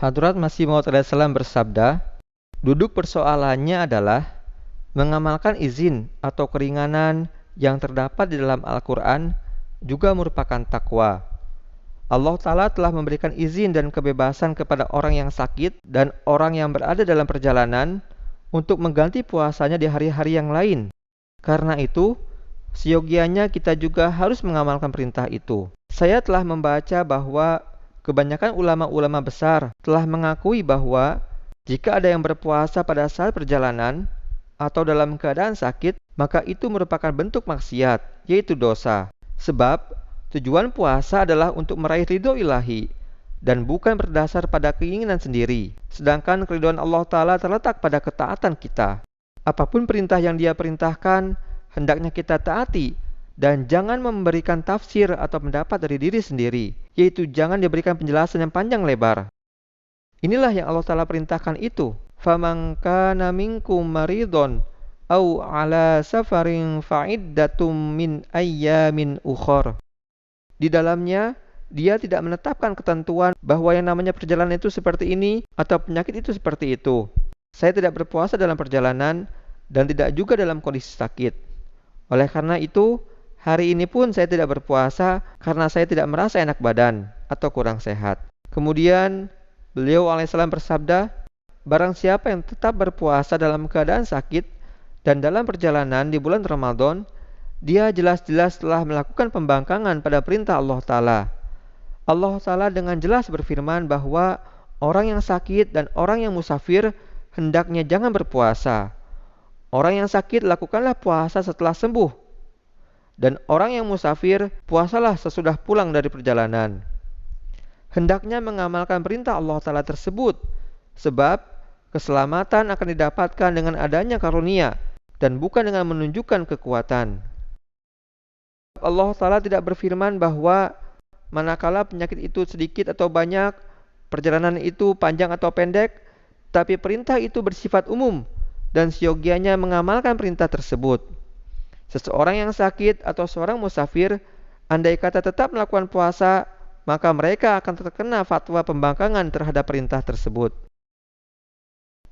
Hadrat Masih Maud alaihissalam bersabda, duduk persoalannya adalah mengamalkan izin atau keringanan yang terdapat di dalam Al-Quran juga merupakan takwa. Allah Ta'ala telah memberikan izin dan kebebasan kepada orang yang sakit dan orang yang berada dalam perjalanan untuk mengganti puasanya di hari-hari yang lain. Karena itu, seyogianya kita juga harus mengamalkan perintah itu. Saya telah membaca bahwa kebanyakan ulama-ulama besar telah mengakui bahwa jika ada yang berpuasa pada saat perjalanan atau dalam keadaan sakit, maka itu merupakan bentuk maksiat, yaitu dosa. Sebab tujuan puasa adalah untuk meraih ridho ilahi dan bukan berdasar pada keinginan sendiri. Sedangkan keridhaan Allah Ta'ala terletak pada ketaatan kita. Apapun perintah yang Dia perintahkan, hendaknya kita taati dan jangan memberikan tafsir atau pendapat dari diri sendiri, yaitu jangan diberikan penjelasan yang panjang lebar. Inilah yang Allah Ta'ala perintahkan itu. فَمَنْ كَانَ مِنْكُمْ مَرِيضٌ أَوْ عَلَى سَفَرٍ فَعِدَّةٌ مِنْ أَيَّامٍ أُخَرَ. Di dalamnya, dia tidak menetapkan ketentuan bahwa yang namanya perjalanan itu seperti ini atau penyakit itu seperti itu. Saya tidak berpuasa dalam perjalanan dan tidak juga dalam kondisi sakit. Oleh karena itu, hari ini pun saya tidak berpuasa karena saya tidak merasa enak badan atau kurang sehat. Kemudian, beliau alaihissalam bersabda, barang siapa yang tetap berpuasa dalam keadaan sakit dan dalam perjalanan di bulan Ramadan, dia jelas-jelas telah melakukan pembangkangan pada perintah Allah Ta'ala. Allah Ta'ala dengan jelas berfirman bahwa orang yang sakit dan orang yang musafir hendaknya jangan berpuasa. Orang yang sakit lakukanlah puasa setelah sembuh. Dan orang yang musafir puasalah sesudah pulang dari perjalanan. Hendaknya mengamalkan perintah Allah Ta'ala tersebut. Sebab keselamatan akan didapatkan dengan adanya karunia dan bukan dengan menunjukkan kekuatan. Allah Ta'ala tidak berfirman bahwa manakala penyakit itu sedikit atau banyak, perjalanan itu panjang atau pendek, tapi perintah itu bersifat umum dan seyogianya mengamalkan perintah tersebut. Seseorang yang sakit atau seorang musafir, andai kata tetap melakukan puasa, maka mereka akan terkena fatwa pembangkangan terhadap perintah tersebut.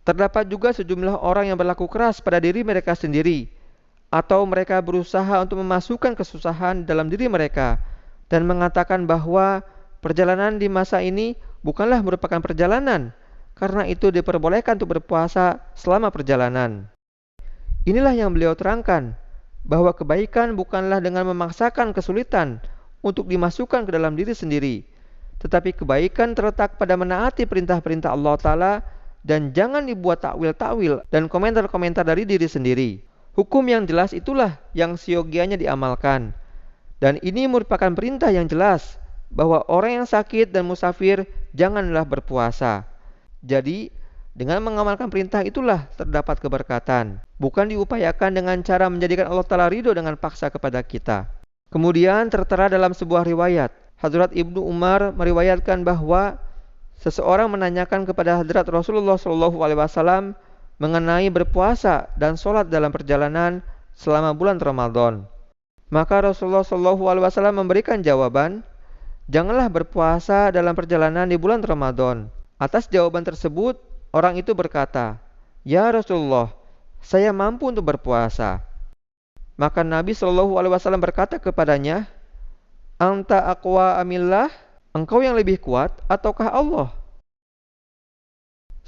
Terdapat juga sejumlah orang yang berlaku keras pada diri mereka sendiri, atau mereka berusaha untuk memasukkan kesusahan dalam diri mereka dan mengatakan bahwa perjalanan di masa ini bukanlah merupakan perjalanan, karena itu diperbolehkan untuk berpuasa selama perjalanan. Inilah yang beliau terangkan, bahwa kebaikan bukanlah dengan memaksakan kesulitan untuk dimasukkan ke dalam diri sendiri, tetapi kebaikan terletak pada menaati perintah-perintah Allah Ta'ala dan jangan dibuat takwil-takwil dan komentar-komentar dari diri sendiri. Hukum yang jelas itulah yang seyogianya diamalkan. Dan ini merupakan perintah yang jelas bahwa orang yang sakit dan musafir janganlah berpuasa. Jadi, dengan mengamalkan perintah itulah terdapat keberkatan. Bukan diupayakan dengan cara menjadikan Allah Ta'ala ridho dengan paksa kepada kita. Kemudian tertera dalam sebuah riwayat, Hadrat Ibnu Umar meriwayatkan bahwa seseorang menanyakan kepada Hadrat Rasulullah SAW mengenai berpuasa dan sholat dalam perjalanan selama bulan Ramadan. Maka Rasulullah SAW memberikan jawaban, janganlah berpuasa dalam perjalanan di bulan Ramadan. Atas jawaban tersebut, orang itu berkata, ya Rasulullah, saya mampu untuk berpuasa. Maka Nabi SAW berkata kepadanya, anta aqwa amillah, engkau yang lebih kuat ataukah Allah?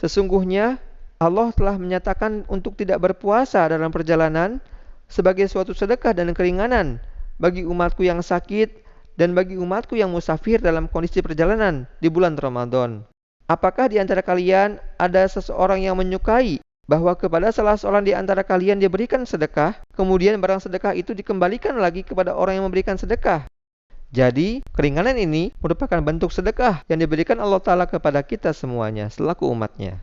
Sesungguhnya Allah telah menyatakan untuk tidak berpuasa dalam perjalanan sebagai suatu sedekah dan keringanan bagi umatku yang sakit dan bagi umatku yang musafir dalam kondisi perjalanan di bulan Ramadan. Apakah di antara kalian ada seseorang yang menyukai bahwa kepada salah seorang di antara kalian diberikan sedekah, kemudian barang sedekah itu dikembalikan lagi kepada orang yang memberikan sedekah? Jadi, keringanan ini merupakan bentuk sedekah yang diberikan Allah Ta'ala kepada kita semuanya selaku umatnya.